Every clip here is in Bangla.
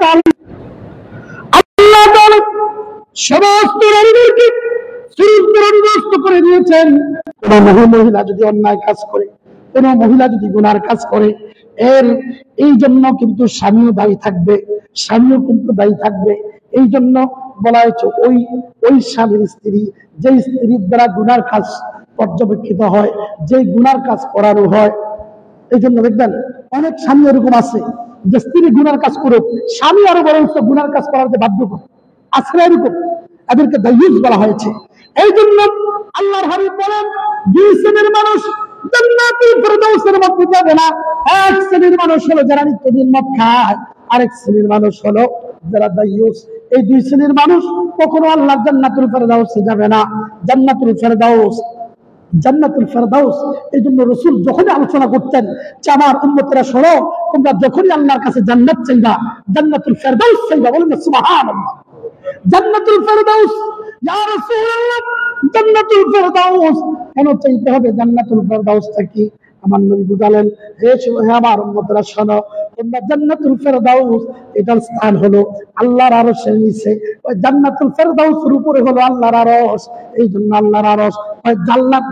তাআলা আল্লাহ তাআলা সমস্ত নারীদেরকে সুরক্ষিত করে দিয়েছেন। কোন মহিলা যদি অন্যায় কাজ করে, কোন মহিলা যদি গুনার কাজ করে, এই জন্য কিন্তু স্বামীও দায়ী থাকবে, স্বামীও কিন্তু দায়ী থাকবে। এই জন্য বলা হয়েছে ওই স্বামীর স্ত্রী, যে স্ত্রীর দ্বারা গুনার কাজ পর্যবেক্ষিত হয়, যে গুনার কাজ করানো হয়। এই জন্য দেখবেন অনেক স্বামী এরকম আছে যে স্ত্রী গুনার কাজ করুক, স্বামী আরো বরং গুনার কাজ করার যে বাধ্য করে, আসলে এরকম এদেরকে দায়ুস বলা হয়েছে। এই জন্য আল্লাহর হাবিব বলেন, দুই শ্রেণীর মানুষ জান্নাতুল ফেরদাউসের মধ্যে যাবে না। এক শ্রেণীর মানুষ হলো যারা নিত্যদিন মদ খায়, আরেক শ্রেণীর মানুষ হলো যারা দায়ুস। এই দুই শ্রেণীর মানুষ কখনো আল্লাহর জান্নাতুল ফেরদাউসে যাবে না। জান্নাতুল ফেরদাউস এই জন্য রাসূল যখনই আলোচনা করতেন যে আমার উম্মতেরা শোনো, তোমরা যখনই আল্লাহর কাছে জান্নাত চাইবা, জান্নাতুল ফেরদাউস চাইবা। বলেন সুবহানাল্লাহ। জান্নাতুল ফেরদাউস, ইয়া রাসূলুল্লাহ, জান্নাতুল ফেরদাউস কেন চাইতে হবে? জান্নাতুল ফেরদাউসটা কি? আমার নবী বুঝালেন, হে আমার উম্মতেরা শোনো, তোমরা জান্নাতুল ফেরদাউস এটার স্থান হলো আল্লাহর আরশের নিচে। ওই জান্নাতুল ফেরদাউসের উপরে হলো আল্লাহর আরশ। এই জন্য আল্লাহর আরশ, ওই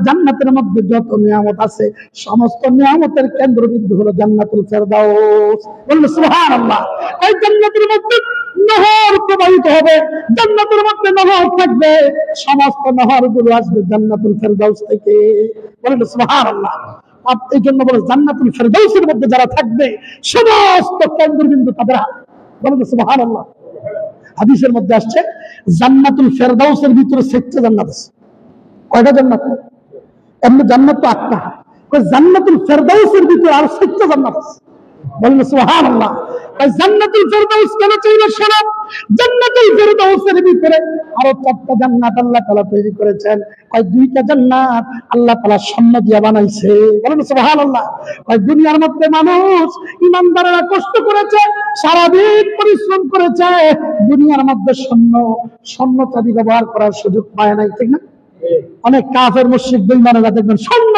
জান্নাতের মধ্যে যত নিয়ামত আছে সমস্ত নিয়ামতের কেন্দ্রবিন্দু হলো জান্নাতুল ফেরদাউস। বলুন সুবহানাল্লাহ। এই জান্নাতের মধ্যে নহর প্রবাহিত হবে, জান্নাতের মধ্যে নহর থাকবে, সমস্ত নহরগুলো আসবে জান্নাতুল ফেরদাউস থেকে। বলুন সুবহানাল্লাহ। এই জন্য বলে জান্নাতুল ফেরদাউসের মধ্যে যারা থাকবে সমস্ত কেন্দ্রবিন্দু তাদের। বলুন সুবহানাল্লাহ। হাদিসের মধ্যে আসছে জান্নাতুল ফেরদাউসের ভিতরে 7টা জান্নাত আছে। কয়টা জান্নাত? এমনি জান্নাত তো 8টা, জান্নাতুল ফেরদাউসের ভিতরে আরো 7টা জান্নাত আছে। বলুন সুবহানাল্লাহ। জান্নাতুল ফেরদাউস কেন চাইলে শোনো, জান্নাতুল ফেরদাউসের ভিতরে আরো 4টা জান্নাত আল্লাহ তাআলা তৈরি করেছেন। 2টা জান্নাত আল্লাহ তাআলা স্বর্ণ দিয়ে বানাইছে। বলুন সুবহানাল্লাহ। দুনিয়ার মধ্যে মানুষ ইমানদাররা কষ্ট করেছে, সারাদিন পরিশ্রম করেছে, দুনিয়ার মধ্যে স্বর্ণ চাঁদি ব্যবহার করার সুযোগ পায় নাই, ঠিক না? অনেক কাফের মুশরিক বেঈমানেরা দেখবেন স্বর্ণ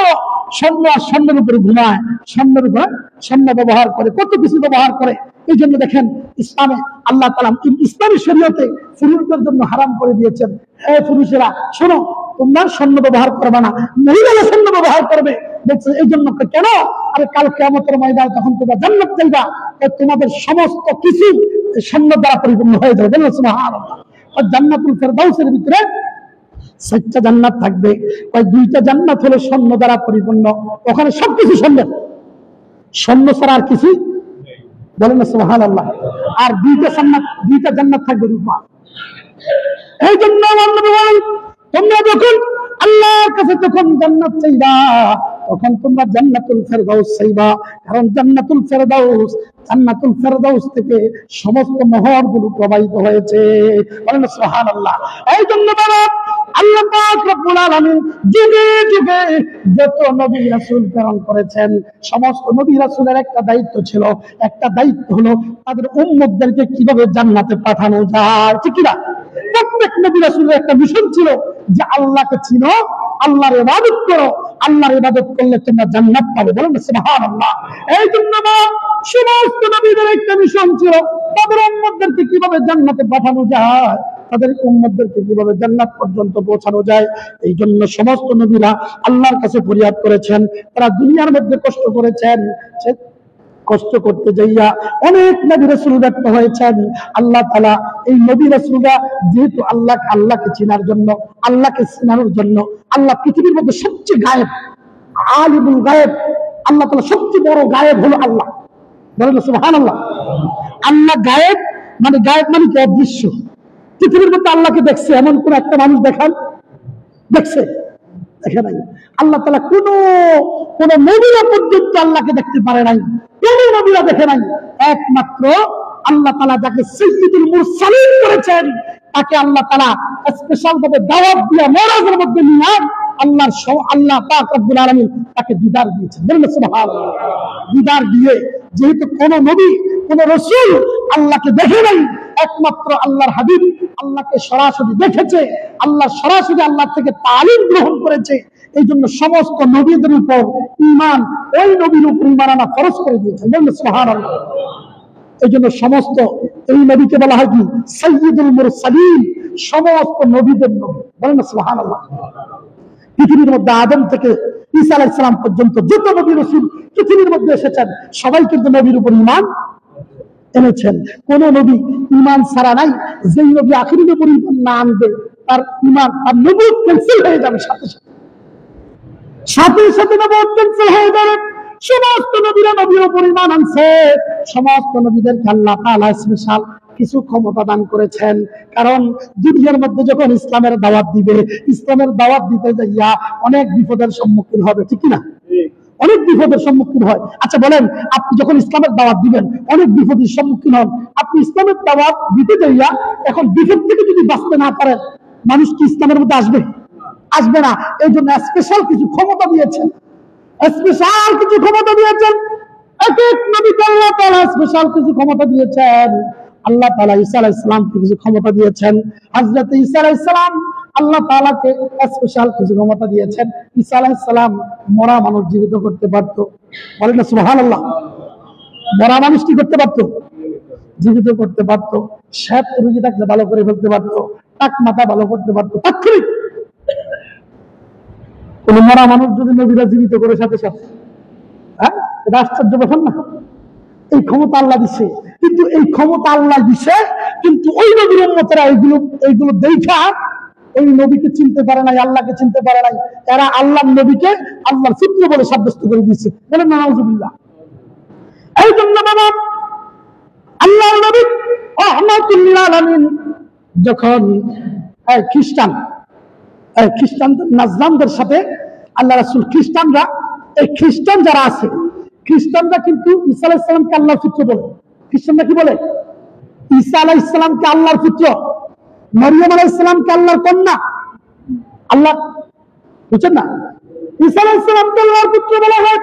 আর স্বর্ণের উপরে ঘুমায়, স্বর্ণের উপরে স্বর্ণ ব্যবহার করে, কত কিছু ব্যবহার করে। এই জন্য দেখেন ইসলামে আল্লাহ তাআলা ইসলামী শরীয়তে পুরুষদের জন্য হারাম করে দিয়েছেন, হে পুরুষেরা শোনো, তোমরা স্বর্ণ ব্যবহার করবে না, মহিলারা স্বর্ণ ব্যবহার করবে। দেখছো এই জন্য কেন? আরে কাল কিয়ামতের ময়দানে তখন তোমরা জান্নাত চাইবা, তোমাদের সমস্ত কিছু স্বর্ণ দ্বারা পরিপূর্ণ হয়ে যাবে। বলুন সুবহানাল্লাহ। জান্নাতুল ফেরদাউসের ভিতরে 7টা জান্নাত থাকবে। 2টা জান্নাত হলো স্বর্ণ দ্বারা পরিপূর্ণ, ওখানে সবকিছু স্বর্ণ ছাড়া আর কিছু। বলেন সুবহানাল্লাহ। আর 2টা জান্নাত থাকবে রূপা। এই জন্য আমার নবী বলেন, তোমরা যখন আল্লাহর কাছে যখন জান্নাত চাইবা, তখন তোমরা জান্নাতুল ফেরদাউস চাইবা, কারণ জান্নাতুল ফেরদাউস থেকে সমস্ত নহরগুলো প্রবাহিত হয়েছে। বলেন সুবহানাল্লাহ। এই জন্য বাবা আল্লাহ পাক রব্বুল আলামিন যুগে যুগে যত নবী রাসূল প্রেরণ করেছেন, সমস্ত নবী রাসূলের একটা দায়িত্ব ছিল, একটা দায়িত্ব হলো তাদের উম্মতদেরকে কিভাবে জান্নাতে পাঠানো যায়, ঠিক কি না? প্রত্যেক নবী রাসূলের একটা মিশন ছিল যে আল্লাহকে চিনো, আল্লাহর ইবাদত করো, আল্লাহর ইবাদত করলে তোমরা জান্নাত পাবে। বলেন সুবহানাল্লাহ। এই জন্য সমস্ত নবীদের একটা মিশন ছিল তাদের উম্মতদেরকে কিভাবে জান্নাতে পাঠানো যায়, তাদের উম্মতদেরকে কিভাবে জান্নাত পর্যন্ত পৌঁছানো যায়। এই জন্য সমস্ত নবীরা আল্লাহর কাছে ফরিয়াদ করেছেন, তারা দুনিয়ার মধ্যে কষ্ট করেছেন, কষ্ট করতে যাইয়া অনেক নবী রাসূল ব্যর্থ হয়েছেন। আল্লাহ তাআলা এই নবী রাসূলরা যেহেতু আল্লাহকে চেনার জন্য, আল্লাহকে চেনার জন্য, আল্লাহ পৃথিবীর মধ্যে সবচেয়ে গায়েব, আলিমুল গায়েব, আল্লাহ তাআলা সবচেয়ে বড় গায়েব হলো আল্লাহ। বলেন সুবহানাল্লাহ। আল্লাহ গায়েব মানে কি? অদৃশ্য। পৃথিবীর মধ্যে আল্লাহকে দেখছে এমন কোন একটা মানুষ দেখছে? দেখে নাই। আল্লাহ তাআলা কোন নবীরা পর্যন্ত আল্লাহকে দেখতে পারে নাই, কোন নবীরা দেখে নাই। একমাত্র আল্লাহ তাআলা যাকে সাইয়্যিদুল মুরসালিন করেছেন, তাকে আল্লাহ তাআলা স্পেশাল ভাবে দাওয়াত দিয়ে মেরাজের মধ্যে নিয়ে আল্লাহ পাক রব্বুল আলামিন তাকে দিদার দিয়েছেন। বলেন সুবহানাল্লাহ। দিদার দিয়ে, যেহেতু কোন নবী কোন রাসূল আল্লাহকে দেখে নাই, একমাত্র আল্লাহর হাবিব আল্লাহকে সরাসরি দেখেছে, সরাসরি আল্লাহ থেকে তালিম গ্রহণ করেছে। এই জন্য সমস্ত নবীদের উপর ঈমান, ওই নবীর উপর ঈমান আনা ফরজ করে দিয়েছেন। বলেন সুবহানাল্লাহ। এই জন্য সমস্ত এই নবীকে বলা হয় কি সাইয়্যিদুল মুরসালিন, সমস্ত নবীদের নবী। বলেন না সুবহানাল্লাহ। পৃথিবীর মধ্যে আদম থেকে ঈসা আলাইহিস সালাম পর্যন্ত যত নবী রাসূল পৃথিবীর মধ্যে এসেছেন সবাই কিন্তু নবীর উপর ঈমান এনেছেন। কোন নবী ঈমান ছাড়া নাই। যেই নবী আখিরের উপর ঈমান না আনবে তার ঈমান আর নবুয়ত ক্যান্সেল হয়ে যাবে, সাথে সাথে সাথে নবুয়ত ক্যান্সেল হয়ে যাবে। সমস্ত নবীরা নবীর উপর ঈমান আনছে। সমস্ত নবীদেরকে আল্লাহ তাআলা স্পেশাল কিছু ক্ষমতা দান করেছেন। কারণ দুনিয়ার মধ্যে যখন ইসলামের দাওয়াত দিবে, ইসলামের দাওয়াত দিতে যাইয়া অনেক বিপদের সম্মুখীন হবে, ঠিক না? অনেক বিপদের সম্মুখীন হয়। আচ্ছা বলেন, আপনি যখন ইসলামের দাওয়াত দিবেন অনেক বিপদের সম্মুখীন হন, আপনি ইসলামের দাওয়াত দিতে যাইয়া এখন বিপদ থেকে যদি বাঁচতে না পারেন, মানুষ কি ইসলামের মধ্যে আসবে? আসবে না। এই জন্য স্পেশাল কিছু ক্ষমতা দিয়েছেন, স্পেশাল কিছু ক্ষমতা দিয়েছেন। এক এক নবীকে আল্লাহ তাআলা স্পেশাল কিছু ক্ষমতা দিয়েছেন। আল্লাহ তাআলা ঈসা আলাইহিস সালামকে কিছু ক্ষমতা দিয়েছেন। হযরত ঈসা আলাইহিস সালাম আল্লাহ তাআলাকে স্পেশাল কিছু ক্ষমতা দিয়েছেন। ঈসা আলাইহিস সালাম মরা মানুষ জীবিত করতে পারতো। বলেন না সুবহানাল্লাহ। মরা মানুষ কি করতে পারতো? জীবিত করতে পারতো। শ্বেত রোগী থাকলে ভালো করে ফেলতে পারতো, টাক মাথা ভালো করতে পারতো তাৎক্ষণিক। কোন মরা মানুষ যদি নবীরা জীবিত করে সাথে সাথে, হ্যাঁ, এটা আশ্চর্য ব্যাপার না? এই ক্ষমতা আল্লাহ দিছে। কিন্তু এই ক্ষমতা আল্লাহ দিছে, কিন্তু ওই নবীর উম্মতেরা এইগুলো দেখা ওই নবীকে চিনতে পারে নাই, আল্লাহকে চিনতে পারে নাই। এরা আল্লাহর নবীকে আল্লাহর পুত্র বলে সাব্যস্ত করে দিয়েছে। বলেন না নাউজুবিল্লাহ। এই জন্য বাবা আল্লাহর নবী রাহমাতুল লিল আলামিন যখন খ্রিস্টান নাজরানদের সাথে আল্লাহ রাসূল, খ্রিস্টান যারা আছে, খ্রিস্টানরা কিন্তু ঈসা আলাইহিস সালামকে আল্লাহর পুত্র বলে। খ্রিস্টানরা কি বলে? ঈসা আলাইহিস সালামকে আল্লাহর পুত্র, মরিয়ম আলাইহিস সালামকে আল্লাহর কন্যা। আল্লাহ, বুঝছেন না? ঈসা আলাইহিস সালামকে আল্লাহর পুত্র বলা হয়।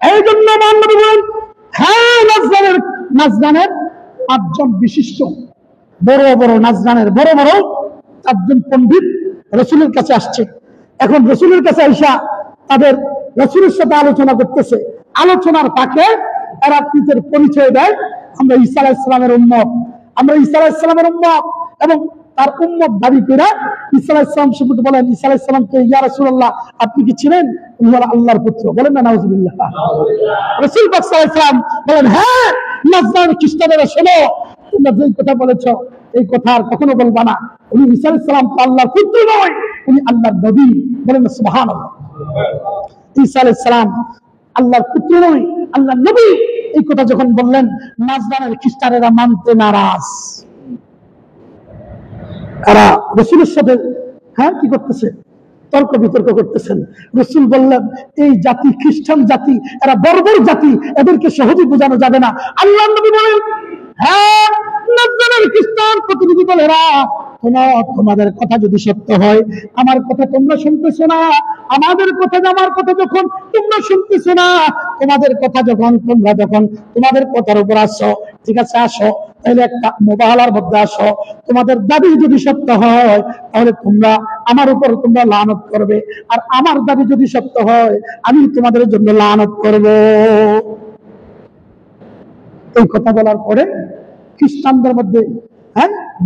এই জন্য আমার নবী বলেন, হ্যাঁ, নাজরানের 5 জন বিশিষ্ট বড় বড় নাজরানের বড় বড় 4 জন পণ্ডিত রাসূলের কাছে আসছে। এখন রাসূলের কাছে আইসা তাদের রাসূলের সাথে আলোচনা করতেছে। আলোচনার ফাঁকে এরা নিজের পরিচয় দেয়, আমরা ঈসা আলাইহিস সালামের উম্মত, আমরা ঈসা আলাইহিস সালামের উম্মত। এবং তার উম্মত দাবি করে ঈসা আলাইহিস সালাম সম্পর্কে বলেন, ঈসা আলাইহিস সালামকে, ইয়া রাসূলুল্লাহ আপনি কি ছিলেন? উনি বলেন আল্লাহর পুত্র। বলেন না নাউজুবিল্লাহ। রাসূল পাক সাল্লাল্লাহু আলাইহি ওয়াসাল্লাম বলেন, হ্যাঁ নাজরান খ্রিস্টানেরা শোনো, তোমরা যেই কথা বলেছ এই কথা আর কখনো বলবা না। উনি ঈসা আলাইহিস সালাম তো আল্লাহর পুত্র নয়, উনি আল্লাহর নবী। বলেন না সুবহানাল্লাহ। ঈসা আলাইহিস সালাম আল্লাহর পুত্র নয়, আল্লাহর নবী। এই কথা যখন বললেন, নাজরানের খ্রিস্টানেরা মানতে নারাজ। এরা রাসূলের সাথে কি করতেছে? তর্ক বিতর্ক করতেছেন। রাসূল বললেন, এই জাতি খ্রিস্টান জাতি, এরা বর্বর জাতি, এদেরকে সহজে বোঝানো যাবে না। আল্লাহর নবী বলেন, হ্যাঁ নাজরানের খ্রিস্টান প্রতিনিধি দলেরা, তোমাদের কথা যদি সত্য হয়, আমার কথা তোমরা শুনতেছো না। আমার কথা যখন তোমরা শুনতেছো না, তোমাদের কথার উপর আসো, ঠিক আছে আসো, তাহলে একটা মুবাহালার মধ্যে আসো। তোমাদের দাবি যদি সত্য হয় তাহলে তোমরা আমার উপর লানত করবে, আর আমার দাবি যদি সত্য হয় আমি তোমাদের জন্য লানত করব। এই কথা বলার পরে খ্রিস্টানদের মধ্যে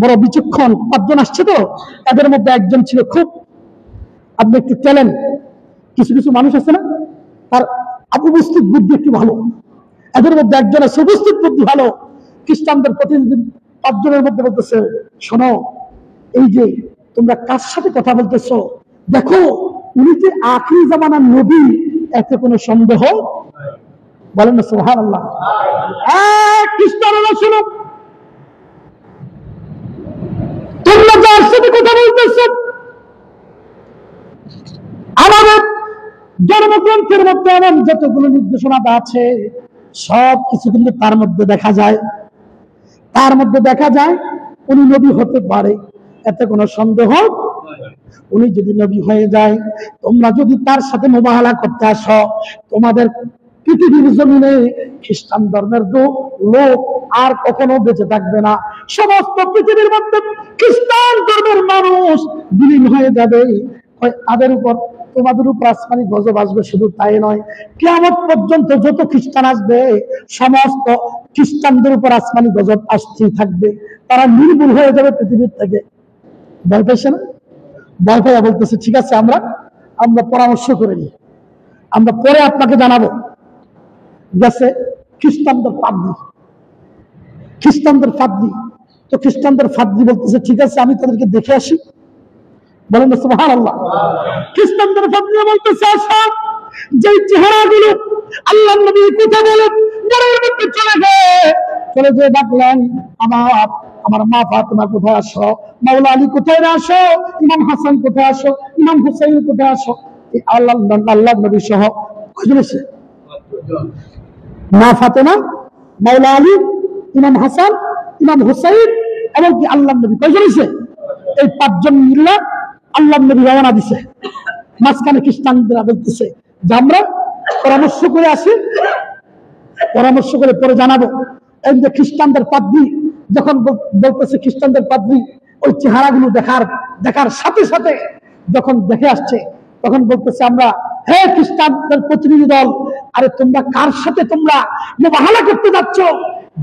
বড় বিচক্ষণ 5 জন আসছে। তো এদের মধ্যে একজন ছিল খুব, আপনি একটু ট্যালেন্ট, কিছু মানুষ আছে না, তার উপস্থিত বুদ্ধি একটু ভালো। এদের মধ্যে একজন আছে উপস্থিত বুদ্ধি ভালো। খ্রিস্টানদের প্রতিনিধি 5 জনের মধ্যে বলতেছে, শোনো, এই যে তোমরা কার সাথে কথা বলতেছো, দেখো উনি যে আখিরি জামানার নবী, এতে কোনো সন্দেহ। বলেন না সুবহানাল্লাহ। খ্রিস্টানরা শোনো, তোমরা যার সাথে কথা বলতেছ, আমাদের ধর্মগ্রন্থের মধ্যে এমন যতগুলো নির্দেশনা আছে সব কিছু কিন্তু তার মধ্যে দেখা যায় উনি নবী হতে পারে, এতে কোনো সন্দেহ। উনি যদি নবী হয়ে যায়, তোমরা যদি তার সাথে মুবাহালা করতে আসো, তোমাদের পৃথিবীর জমিনে খ্রিস্টান ধর্মের লোক আর কখনো বেঁচে থাকবে না। সমস্ত পৃথিবীর মধ্যে খ্রিস্টান ধর্মের মানুষ বিলীন হয়ে যাবে। তোমাদের উপর আসমানি গজব আসবে। শুধু তাই নয়, কিয়ামত পর্যন্ত যত খ্রিস্টান আসবে সমস্ত খ্রিস্টানদের উপর আসমানি গজব আসতেই থাকবে, তারা নির্মূল হয়ে যাবে পৃথিবীর থেকে। ভয় পাইছে না? ভয় পাইয়া বলতেছে ঠিক আছে, আমরা পরামর্শ করে নিই, আমরা পরে আপনাকে জানাবো। গেছে খ্রিস্টানদের পাদ্রী, তো খ্রিস্টানদের পাদ্রী বলতেছে ঠিক আছে, আমি তাদেরকে দেখে আসি। বলেন না সুবহানাল্লাহ। খ্রিস্টানদের পাদ্রী বলতেছে আচ্ছা, যে চেহারাগুলো আল্লাহ নবী কথা বলেন ঘরের মধ্যে চলে যেয়ে ডাকলেন, আমার মা ফাতেমা কোথায় আসো, মাওলা আলী কোথায় আসো, ইমাম হাসান কোথায় আসো, ইমাম হুসাইন কোথায় আসো। আল্লাহ নবী সহ কয়জন এসে? মা ফাতেমা, মাওলা আলী, ইমাম হাসান, ইমাম হুসাইন এবং কি আল্লাহ নবী কয়জন এসে? এই 5 জন মিলে আল্লাহ নবী রওনা দিছে। মাঝখানে খ্রিস্টানরা বলতেছে যে আমরা পরামর্শ করে আসি, পরামর্শ করে পরে জানাবো। এই যে খ্রিস্টানদের পাদ্রী যখন বলতেছে, খ্রিস্টানদের পাদ্রী ওই চেহারাগুলো দেখার সাথে সাথে যখন দেখে আসছে, তখন বলতেছে আমরা, হে খ্রিস্টানদের প্রতিনিধি দল, আরে তোমরা কার সাথে তোমরা মুবাহালা করতে যাচ্ছ?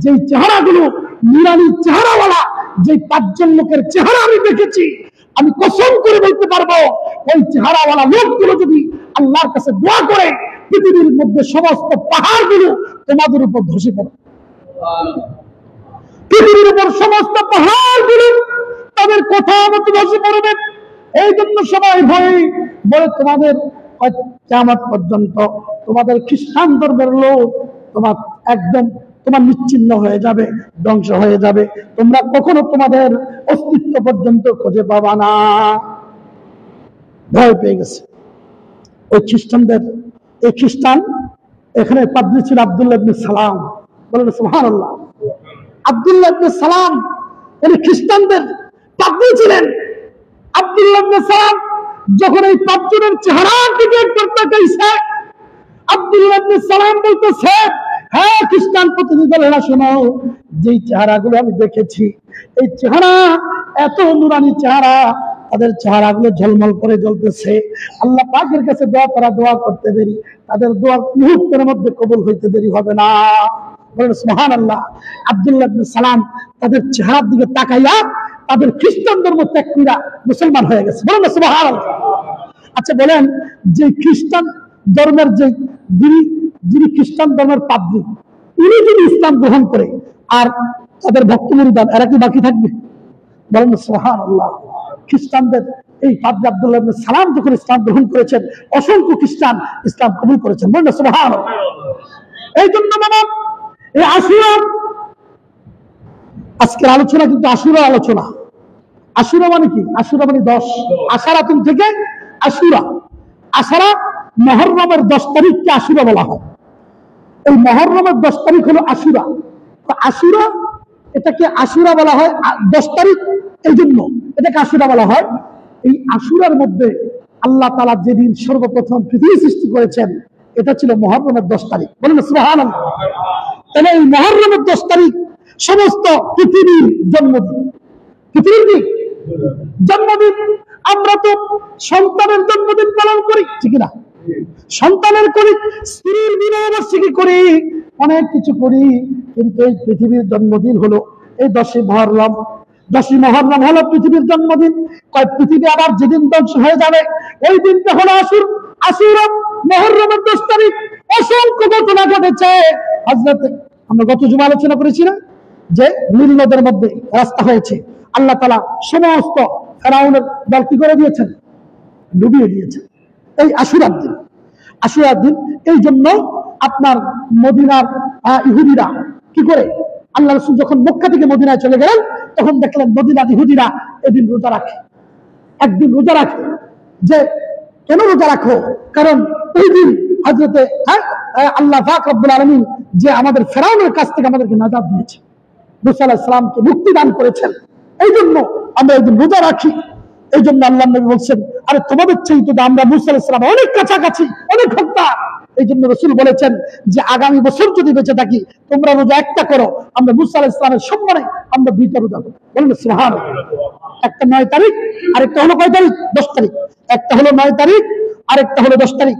যে চেহারাগুলো নিরানি চেহারাওয়ালা, যে 5 জন লোকের চেহারা আমি দেখেছি, আমি কসম করে বলতে পারবো ওই চেহারাওয়ালা লোকগুলো যদি আল্লাহর কাছে দোয়া করে, পৃথিবীর মধ্যে সমস্ত পাহাড়গুলো তোমাদের উপর ধসে পড়ে। পৃথিবীর উপর সমস্ত পাহাড়গুলো তাদের কথা মতো ধসে পড়বে। এই জন্য সবাই ভয় বলে তোমাদের কিয়ামত পর্যন্ত তোমাদের খ্রিস্টান ধর্মের লোক তোমার নিশ্চিহ্ন হয়ে যাবে, ধ্বংস হয়ে যাবে, তোমরা কখনো তোমাদের অস্তিত্ব পর্যন্ত খুঁজে পাবা না। ভয় পেয়ে গেছে ওই খ্রিস্টানদের। এই খ্রিস্টান এখানে পাদ্রী ছিল আব্দুল্লাহ ইবনে সালাম। বলেন সুবহানাল্লাহ। আব্দুল্লাহ ইবনে সালাম উনি খ্রিস্টানদের পাদ্রী ছিলেন। আব্দুল্লাহ ইবনে সালাম যখন এই 5 জনের চেহারার দিকে একবার তাকাইছে, আব্দুল্লাহ ইবনে সালাম বলতেছে, হ্যাঁ খ্রিস্টান প্রতিনিধি দলেরা শোনো, যেই চেহারাগুলো আমি দেখেছি, এই চেহারা এত নুরানি চেহারা, তাদের চেহারাগুলো ঝলমল করে জ্বলতেছে। আল্লাহ পাকের কাছে দোয়া করতে দেরি, তাদের দোয়া মুহূর্তের মধ্যে কবুল হইতে দেরি হবে না। বলেন সুবহানাল্লাহ। আব্দুল্লাহ ইবনে সালাম তাদের চেহারার দিকে তাকাইয়া তাদের খ্রিস্টান ধর্ম ত্যাগ কইরা মুসলমান হয়ে গেছে। বলেন সুবহানাল্লাহ। আচ্ছা বলেন, যে খ্রিস্টান ধর্মের যিনি খ্রিস্টান ধর্মের পাদ্রী, উনি যদি ইসলাম গ্রহণ করে আর তাদের ভক্ত মুরিদান, এরা কি বাকি থাকবে? বলেন সুবহানাল্লাহ। খ্রিস্টানদের এই পাদ্রী আব্দুল্লাহ ইবনে সালাম যখন ইসলাম গ্রহণ করেছেন, অসংখ্য খ্রিস্টান ইসলাম কবুল করেছেন। বলেন সুবহানাল্লাহ। এই জন্য বাবা, এই আশুরা, আজকের আলোচনা কিন্তু আশুরা আলোচনা। আশুরা মানে কি? আশুরা মানে 10, আশারাতুন থেকে আশুরা। আশারা মুহররমের 10 তারিখকে আশুরা বলা হয়। এই মুহররমের 10 তারিখ হলো আশুরা। তো আশুরা, এটাকে আশুরা বলা হয় 10 তারিখ, এই জন্য এটাকে আশুরা বলা হয়। এই আশুরার মধ্যে আল্লাহ তাআলা যেদিন সর্বপ্রথম পৃথিবী সৃষ্টি করেছেন, এটা ছিল মুহররমের 10 তারিখ। বলেন সুবহানাল্লাহ। তাহলে এই মুহররমের 10 তারিখ সমস্ত পৃথিবীর জন্মদিন। পৃথিবীর কি জন্মদিন? আমরা তো সন্তানের জন্মদিন পালন করি, ঠিক না? সন্তানের করি, স্ত্রীর বিবাহবার্ষিকী করি, অনেক কিছু করি, কিন্তু এই পৃথিবীর জন্মদিন হলো এই 10ই মুহররম। 10ই মুহররম হলো পৃথিবীর জন্মদিন। কয় পৃথিবী আবার যেদিন ধ্বংস হয়ে যাবে, ওই দিনটা হলো আশুরা। মুহররমের 10 তারিখ অসংখ্য ঘটনা ঘটেছে। আমরা গত জুমা আলোচনা করেছি না, যে নীল নদের মধ্যে রাস্তা হয়েছে, আল্লাহ তাআলা সমস্ত ফেরাউনের দল কি করে দিয়েছেন? ডুবিয়ে দিয়েছেন। এই আশুরার দিন। আশুরার দিন এই জন্য আপনার মদিনার ইহুদিরা কি করে, আল্লাহ রাসূল যখন মক্কা থেকে মদিনায় চলে গেলেন, তখন দেখলেন মদিনার ইহুদিরা এদিন রোজা রাখে। একদিন রোজা রাখে। যে কেন রোজা রাখো? কারণ ওই দিন হযরতে আল্লাহ পাক রব্বুল আলামিন যে আমাদের ফেরাউনের কাছ থেকে আমাদেরকে নাজাত দিয়েছে, মুসা আলাইহিস সালামকে মুক্তি দান করেছেন, এই জন্য আমরা এই দিন রোজা রাখি। এই জন্য আল্লাহ নবী বলছেন, আরে তোমাদের চাইতে তো আমরা মুসা আলাইহিস সালাম অনেক কাছাকাছি, অনেক হকদার। এই জন্য রাসূল বলেছেন যে আগামী বছর যদি বেঁচে থাকি, তোমরা রোজা একটা করো, আমরা মুসা আলাইহিস সালামের সম্মানে আমরা 2টা রোজা করব। বলেন সুবহানাল্লাহ। একটা 9 তারিখ, আরেকটা হলো কয় তারিখ? 10 তারিখ। একটা হলো 9 তারিখ, আরেকটা হলো 10 তারিখ।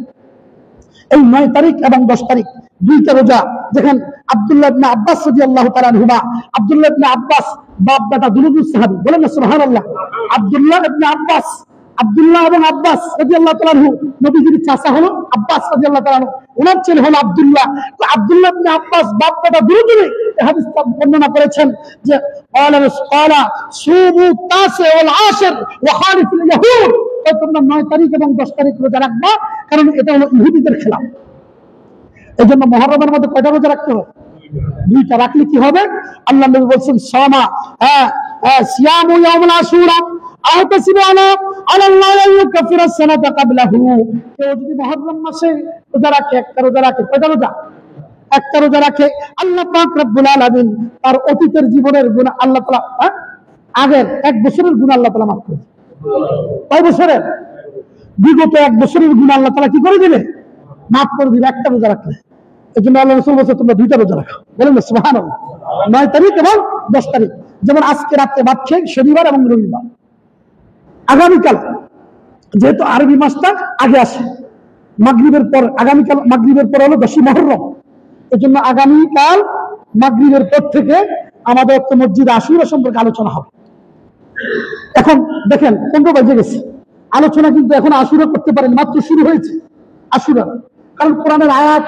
এই 9 তারিখ এবং 10 তারিখ 2টা রোজা দেখেন আব্দুল্লাহ ইবনে আব্বাস রাদিয়াল্লাহু তাআলা আনহুমা, আব্দুল্লাহ ইবনে আব্বাস বাপ বেটা দুজন সাহাবী, বলেন না সুবহানাল্লাহ। আব্দুল্লাহ ইবনে আব্বাস, আব্দুল্লাহ এবং আব্বাস রাদিয়াল্লাহু তাআলা আনহু, নবীজির চাচা হলো আব্বাস রাদিয়াল্লাহু তাআলা আনহু, ওনার ছেলে হলো আব্দুল্লাহ। তো আব্দুল্লাহ ইবনে আব্বাস বাপ বেটা দুজনেই এই হাদিসটা বর্ণনা করেছেন যে ক্বালা সুমু তাসি ওয়াল আশির ওয়া খালিফুল ইয়াহুদ, তোমরা 9 তারিখ এবং 10 তারিখ রোজা রাখবা, কারণ এটা হলো ইহুদিদের খেলাফ। এই জন্য মুহররমের মধ্যে কয়টা রোজা রাখতে হবে? 2টা। রাখলে কি হবে? আল্লাহ নবী বলছেন সামা সিয়ামু ইয়াউমুল আশুরা আহতাসিবু আলাল্লাহ ইউকাফিরাস সানাতা ক্বাবলাহু। কেউ যদি মুহররম মাসে রোজা রাখে, একটা রোজা রাখে, কয়টা রোজা? একটা রোজা রাখে, আল্লাহ পাক রব্বুল আলামিন তার অতীতের জীবনের গুনাহ আল্লাহ তাআলা আগের 1 বছরের গুনাহ আল্লাহ তাআলা মাফ করে দেন। কয় বছরের? বিগত 1 বছরের গুনাহ আল্লাহ তাআলা কি করে দিবে? মাফ করে দিবে একটা রোজা রাখলে। এই জন্য আল্লাহ রাসূল বলেছেন তোমরা 2টা রোজা রাখো, বলেন না সুবহানাল্লাহ। 9 তারিখ এবং 10 তারিখ, যেমন আজকে রাতে বাদছে শনিবার এবং রবিবার। আগামীকাল যেহেতু আরবি মাসটা আগে আসে, মাগরিবের পর, আগামীকাল মাগরিবের পর হলো 10ই মুহররম। এই জন্য আগামীকাল মাগরিবের পর থেকে আমাদের মসজিদে আশুরা সম্পর্কে আলোচনা হবে। এখন দেখেন 15 বাজে গেছে, আলোচনা কিন্তু এখন আশুরা করতে পারেন, মাত্র শুরু হয়েছে আশুরা। কারণ কোরআনের আয়াত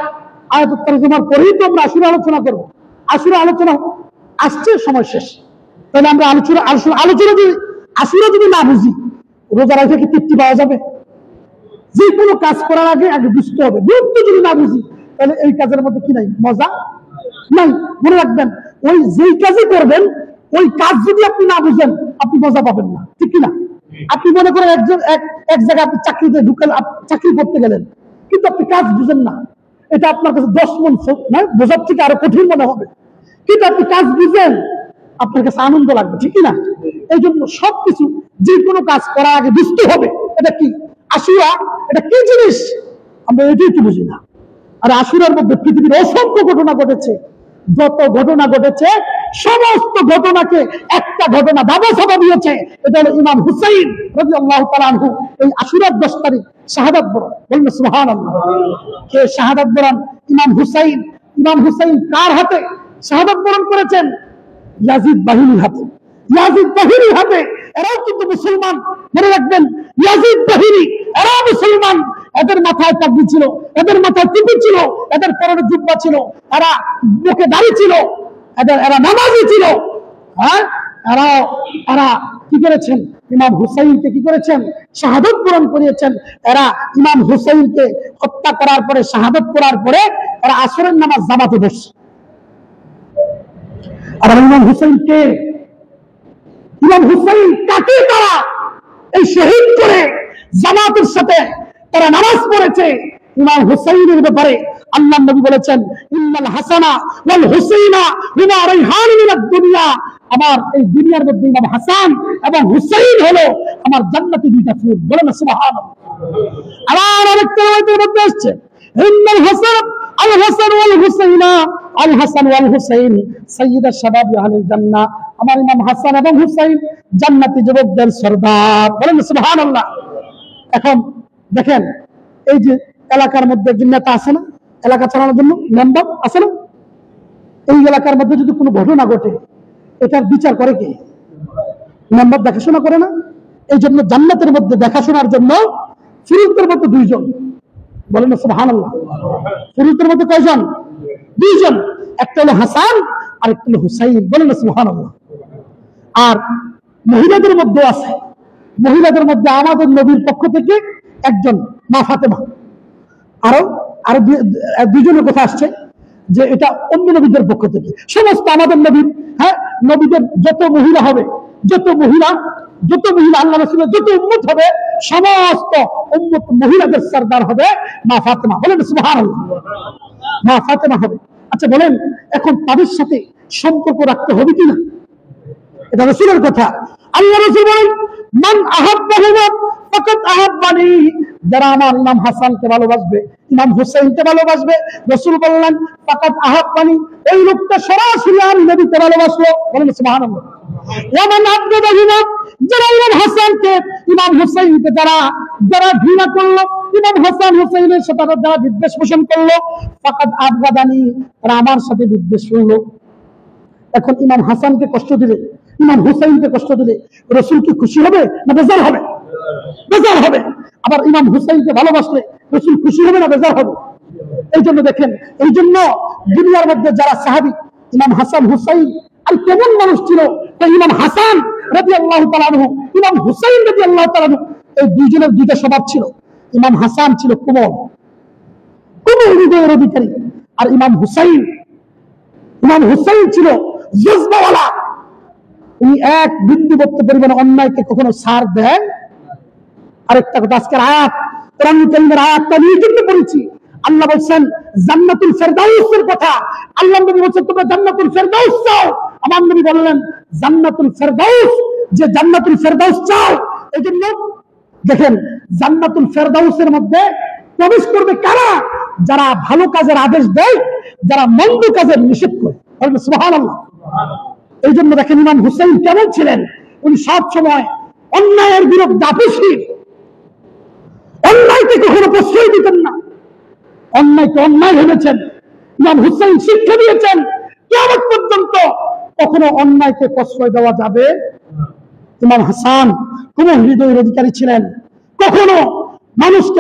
তরজমার পরেই তো আমরা আশুরা আলোচনা করবো। আশুরা আলোচনা আসছে, সময় শেষ। তাহলে আমরা আলোচনা যদি আশুরা যদি না বুঝি, রোজা রাখে কি তৃপ্তি পাওয়া যাবে? যে কোনো কাজ করার আগে আগে বুঝতে হবে। গুরুত্ব যদি না বুঝি, তাহলে এই কাজের মধ্যে কি নাই? মজা নাই। মনে রাখবেন, ওই যেই কাজই করবেন, ওই কাজ যদি আপনি না বুঝেন, আপনি মজা পাবেন না, ঠিক কিনা? আপনি মনে করেন এক জায়গায় আপনি চাকরিতে ঢুকেন, চাকরি করতে গেলেন, কিন্তু আপনি কাজ বুঝেন না, এটা আপনার কাছে 10 মণ বোঝার থেকে আরো কঠিন মনে হবে। কিন্তু আপনি কাজ বুঝেন, আপনার কাছে আনন্দ লাগবে, ঠিক কিনা? এই জন্য সবকিছু, যে কোনো কাজ করার আগে বুঝতে হবে এটা কি আশুরা, এটা কি জিনিস, আমরা এটাই তো বুঝি না। আর আশুরার মধ্যে পৃথিবীর অসংখ্য ঘটনা ঘটেছে। যত ঘটনা ঘটেছে সমস্ত ঘটনাকে একটা ঘটনা দাবা সাবা দিয়েছে, এটা হলো ইমাম হুসাইন রাদিয়াল্লাহু তাআলা আনহু। এই আশুরার 10 তারিখ শাহাদাত বরণ, বলেন সুবহানাল্লাহ। কে শাহাদাত বরণ? ইমাম হুসাইন। ইমাম হুসাইন কার হাতে শাহাদাত বরণ করেছেন? ইয়াজিদ বাহিনীর হাতে। ইয়াজিদ বাহিনীর হাতে। এরাও কিন্তু মুসলমান, মনে রাখবেন, ইয়াজিদ বাহিনী এরাও মুসলমান। এদের মাথায় পাগড়ি ছিল, এদের মাথায় টুপি ছিল, এদের পরনে জুব্বা ছিল, এরা মুখে দাড়ি ছিল, এরা নামাজি ছিল। হ্যাঁ, এরা কি করেছেন? ইমাম হুসাইনকে কি করেছেন? শাহাদাত বরণ করিয়েছেন। এরা ইমাম হুসাইনকে হত্যা করার পরে, শাহাদাত করার পরে এরা আসরের নামাজ জামাতে বসছে। আর ইমাম হুসাইনকে, ইমাম হুসাইন কাকে তারা এই শহীদ করে জামাতের সাথে তারা নামাজ পড়েছে। ইমাম হুসাইনের ব্যাপারে আল্লাহ নবী বলেছেন, ইন্নাল হাসানা ওয়াল হুসাইনা হুমা রাইহান মিনাদ দুনিয়া। আমার এই দুনিয়ার মধ্যে ইমাম হাসান এবং হুসাইন হলো আমার জান্নাতি 2টা ফুল, বলেন সুবহানাল্লাহ। আমার আরেকটা আয়াতের মধ্যে আসছে, ইন্নাল হাসান আল হাসান ওয়াল হুসাইনা আল হাসান ওয়াল হুসাইন সাইয়্যিদা শাবাবি আহলিল জান্নাহ। আমার ইমাম হাসান এবং হুসাইন জান্নাতি যুবকদের সরদার, বলেন সুবহানাল্লাহ। এখন দেখেন, এই যে এলাকার মধ্যে একজন নেতা আছে না, এলাকা চালানোর জন্য মেম্বার আছে না, এই এলাকার মধ্যে যদি কোনো ঘটনা ঘটে, এটার বিচার করে কে? মেম্বার দেখাশোনা করে না? এই জন্য জান্নাতের মধ্যে দেখাশোনার জন্য ফেরেশতার মধ্যে 2 জন, বলেন সুবহানাল্লাহ। ফেরেশতার মধ্যে কয়জন? 2 জন। একটা হলো হাসান আর একটা হলো হুসাইন, বলেন সুবহানাল্লাহ। আর মহিলাদের মধ্যে আছে, মহিলাদের মধ্যে আমাদের নবীর পক্ষ থেকে একজন, মা ফাতেমা। আরো 2 জনের কথা আসছে যে এটা অন্য নবীদের পক্ষ থেকে। সমস্ত আমাদের নবীর, হ্যাঁ, নবীদের যত মহিলা হবে, যত মহিলা আল্লাহ রাসূলের যত উম্মত হবে, সমস্ত উম্মত মহিলাদের সরদার হবে মা ফাতেমা, বলেন সুবহানাল্লাহ। মা ফাতেমা হবে। আচ্ছা বলেন, এখন তাদের সাথে সম্পর্ক রাখতে হবে কিনা? এটা রাসূলের কথা। আল্লাহ রাসূল বলেন, মান আহাব্বাহুমা ফাকাদ আহাব্বানি। যারা আমার ইমাম হাসানকে ভালোবাসবে, ইমাম হুসাইনকে ভালোবাসবে, রাসূল বললেন ফাকাদ আহাব্বানি, এই লোকটা সরাসরি আমি নবীকে ভালোবাসলো, বলেন সুবহানাল্লাহ। ওমান আবগাদাহুমা, যারা ইমাম হাসানকে, ইমাম হুসাইনকে যারা ঘৃণা করলো, ইমাম হাসান হুসাইনের সাথে যারা বিদ্বেষ পোষণ করলো, ফাকাদ আবগাদানি, তারা আমার সাথে বিদ্বেষ করলো। এখন ইমাম হাসানকে কষ্ট দিলে, ইমাম হুসাইনকে কষ্ট দিলে রাসূল কি খুশি হবে না বেজার হবে? বেজার হবে। আবার ইমাম হুসাইনকে ভালোবাসলে রাসূল খুশি হবে না বেজার হবে? এই জন্য দেখেন, এই জন্য দুনিয়ার মধ্যে যারা সাহাবী, ইমাম হাসান হুসাইন আর কেমন মানুষ ছিল, ইমাম হাসান রাদিয়াল্লাহু তাআলা আনহু, ইমাম হুসাইন রাদিয়াল্লাহু তাআলা আনহু, এই দুইজনের দুইটা স্বভাব ছিল। ইমাম হাসান ছিল কোমল হৃদয়ের অধিকারী, আর ইমাম হুসাইন ছিল জজবাওয়ালা। উনি এক বিন্দুমাত্র পরিমাণ অন্যায়কে কখনো ছাড় দেন। আরেকটা কথা, আজকের আয়াত, কোরআন কারীমের আয়াতটা আমি এই জন্য পড়েছি, আল্লাহ বলছেন জান্নাতুল ফেরদাউসের কথা। আল্লাহ নবী বলছেন তোমরা জান্নাতুল ফেরদাউস চাও। আমার নবী বললেন জান্নাতুল ফেরদাউস, যে জান্নাতুল ফেরদাউস চাও, এই জন্য দেখেন জান্নাতুল ফেরদাউসের মধ্যে প্রবেশ করবে কারা? যারা ভালো কাজের আদেশ দেয়, যারা মন্দ কাজের নিষেধ করে। সুবহানাল্লাহ। এই জন্য দেখেন ইমাম হুসাইন কেমন ছিলেন, উনি সব সময় অন্যায়ের বিরুদ্ধে আপোষহীন, অন্যায়কে কখনো প্রশ্রয় দিতেন না। অন্যায়কে অন্যায় ভেবেছেন, ইমাম হুসাইন শিক্ষা দিয়েছেন কিয়ামত পর্যন্ত কখনো অন্যায়কে প্রশ্রয় দেওয়া যাবে। ইমাম হাসান কোন হৃদয়ের অধিকারী ছিলেন,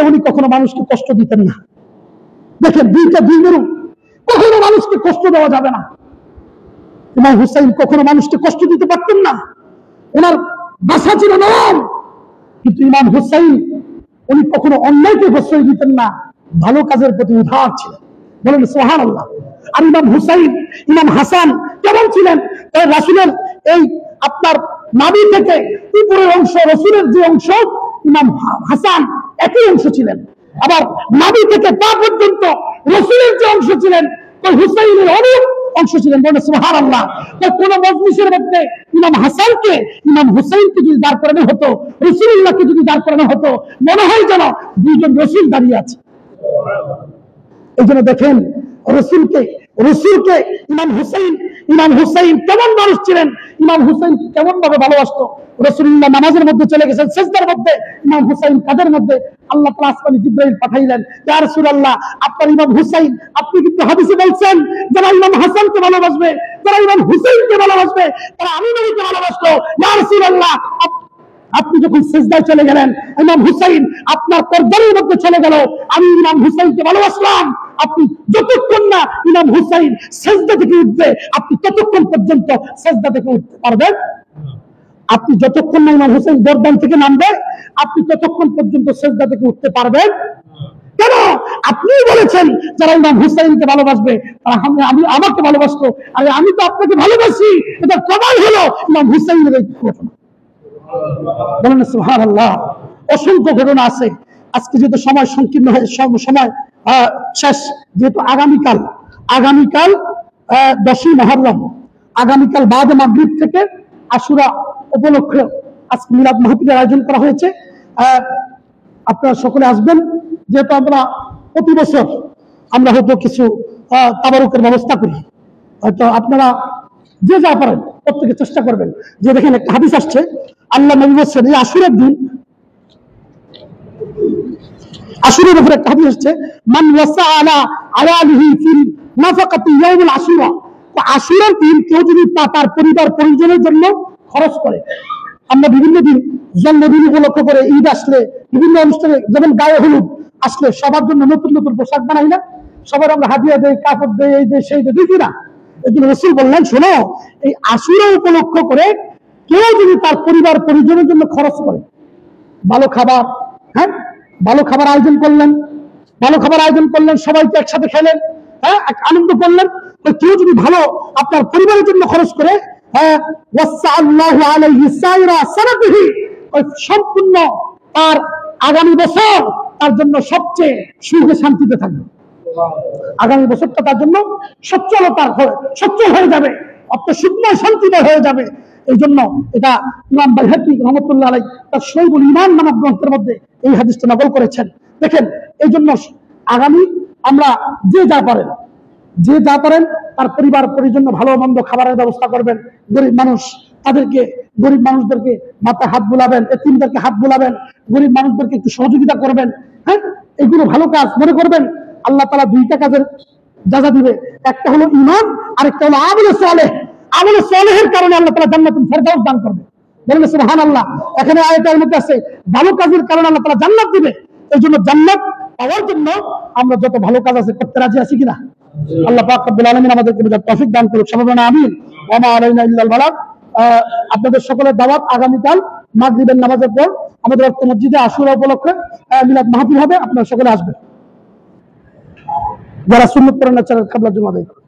উনি কখনো মানুষকে কষ্ট দিতেন না। দেখেন দুইটা দুই মেরু, কখনো মানুষকে কষ্ট দেওয়া যাবে না। ইমাম হুসাইন কখনো মানুষকে কষ্ট দিতে পারতেন না, ওনার ভাষা ছিল নরম, কিন্তু ইমাম হুসাইন উনি কখনো অন্যায়কে প্রশ্রয় দিতেন না, ভালো কাজের প্রতি উদার ছিলেন। বলেন সুবহানাল্লাহ। আর ইমাম হাসান কেমন ছিলেন? রাসূলের এই আপনার নাভি থেকে উপরের অংশ, রাসূলের যে অংশ, ইমাম হাসান একই অংশ ছিলেন। আবার নাভি থেকে পা পর্যন্ত রাসূলের যে অংশ ছিলেন, ওই হুসাইনের অনেক অংশ ছিলেন। বলেন সুবহানাল্লাহ। কোন মজলিসের মধ্যে ইমাম হুসাইনকে যদি দাঁড় করানো হতো, রাসূলুল্লাহকে যদি দাঁড় করানো হতো, মনে হয় যেন দুইজন রাসূল দাঁড়িয়ে আছে। এই জন্য দেখেন রাসূলকে ইমাম হুসাইন কেমন মানুষ ছিলেন, ইমাম হুসাইন কেমন ভাবে ভালোবাসতো। রাসূলুল্লাহ নামাজের মধ্যে চলে গেছেন, সিজদার মধ্যে, ইমাম হুসাইন কাদের মধ্যে, আল্লাহ তাআলা আসমানে জিবরাইল পাঠাইলেন, ইয়া রাসূলুল্লাহ আপনার ইমাম হুসাইন, আপনি কিন্তু হাদিসে বলছেন যারা ইমাম হাসানকে ভালোবাসবে, যারা ইমাম হুসাইনকে ভালোবাসবে, তারা আমি নবীকে ভালোবাসলো। ইয়া রাসূলুল্লাহ আপনি যখন সিজদায় চলে গেলেন, ইমাম হুসাইন আপনার পর্দার মধ্যে চলে গেল, আমি ইমাম হুসাইনকে ভালোবাসলাম। আপনি যতক্ষণ না ইমাম হুসাইন সিজদা থেকে উঠবে, আপনি ততক্ষণ পর্যন্ত সিজদা থেকে উঠতে পারবেন। আপনি যতক্ষণ না ইমাম হুসাইন গর্দান থেকে নামবে, আপনি ততক্ষণ পর্যন্ত সিজদা থেকে উঠতে পারবেন কেন? আপনি বলেছেন যারা ইমাম হুসাইনকে ভালোবাসবে তারা আমাকে ভালোবাসতো, আরে আমি তো আপনাকে ভালোবাসি। এটা প্রমাণ হলো ইমাম হুসাইনের এই ঘটনা। বলেন সুবহানাল্লাহ। অসংখ্য ঘটনা আছে। আজকে যেহেতু সময় সংকীর্ণ হয়ে সময় শেষ, যেহেতু আগামীকাল 10ই মুহররম, আগামীকাল বাদে মাগরিব থেকে আশুরা উপলক্ষে আজকে মিলাদ মাহফিলের আয়োজন করা হয়েছে। আপনারা সকলে আসবেন। যেহেতু আমরা প্রতি বছর আমরা হয়তো কিছু তাবারুকের ব্যবস্থা করি, হয়তো আপনারা যে যা পারেন প্রত্যেকে চেষ্টা করবেন। যে দেখেন একটা হাদিস আসছে, আল্লাহ নবী বলেছেন এই আশুরার দিন, আশুরার উপরে একটা হাদিস আসছে, মান ওয়াসা আলা আলালিহি ফিল নাফাকাতি ইয়াউমুল আশুরা। তো আশুরার দিন কেউ যদি তার পরিবার পরিজনের জন্য খরচ করে, আমরা বিভিন্ন দিন জন্মদিন উপলক্ষ করে, ঈদ আসলে, বিভিন্ন অনুষ্ঠানে, যেমন গায়ে হলুদ আসলে সবার জন্য নতুন নতুন পোশাক বানাই না, সবার আমরা হাদিয়া দেই, কাপড় দেই, এই দেই সেই দেই, দেখি না? এই জন্য রাসূল বললেন শোনো, এই আশুরা উপলক্ষ করে কেউ যদি তার পরিবার পরিজনের জন্য খরচ করে, ভালো খাবার, ভালো খাবার আয়োজন করলেন, সবাইকে একসাথে খেলেন, আনন্দ করলেন, তো কেউ যদি ভালো আপনার পরিবারের জন্য খরচ করে, সম্পূর্ণ তার আগামী বছর তার জন্য সবচেয়ে সুখে শান্তিতে থাকবে। আগামী বছরটা তার জন্য সচ্ছল হয়ে যাবে, সুখময় শান্তিময় হয়ে যাবে। এই জন্য এটা ইমাম বাইহাকী রহমাতুল্লাহ আলাইহি তার শহীদুল ঈমান নামক গ্রন্থের মধ্যে এই হাদিসটা নকল করেছেন। দেখেন এই জন্য আগামী আমরা যে যা পারেন যে যা পারেন তার পরিবার পরিজন ভালো মন্দ খাবারের ব্যবস্থা করবেন। গরিব মানুষ তাদেরকে, গরিব মানুষদেরকে মাথায় হাত বুলাবেন, এতিমদেরকে হাত বুলাবেন, গরিব মানুষদেরকে একটু সহযোগিতা করবেন। হ্যাঁ, এগুলো ভালো কাজ মনে করবেন। আল্লাহ তাআলা দুইটা কাজের যাজা দিবে, একটা হলো ঈমান, আরেকটা হলো আমলে সালেহ। আমলে সালেহের কারণে আল্লাহ তাআলা জান্নাতুল ফেরদাউস দান করবে। বলেন সুবহানাল্লাহ। এখানে আয়াতের মধ্যে আছে ভালো কাজের কারণে আল্লাহ তাআলা জান্নাত দিবে। এই জন্য জান্নাত পাওয়ার জন্য আমরা যত ভালো কাজ আছে করতে রাজি আছি কিনা? আল্লাহ পাক রব্বুল আলামিন আমাদেরকে বুঝার তৌফিক দান করুক। সবাই বলেন আমিন। ওয়া মা আলাইনা ইল্লাল বালাগ। আপনাদের সকলের দাওয়াত, আগামীকাল মাগরিবের নামাজের পর আমাদের রক্ত মসজিদে আশুরা উপলক্ষে মিলাদ মাহফিল হবে, আপনারা সকলে আসবেন। যারা সুন্নাত পড়েন না, কিবলা জুমা আদায় করুন।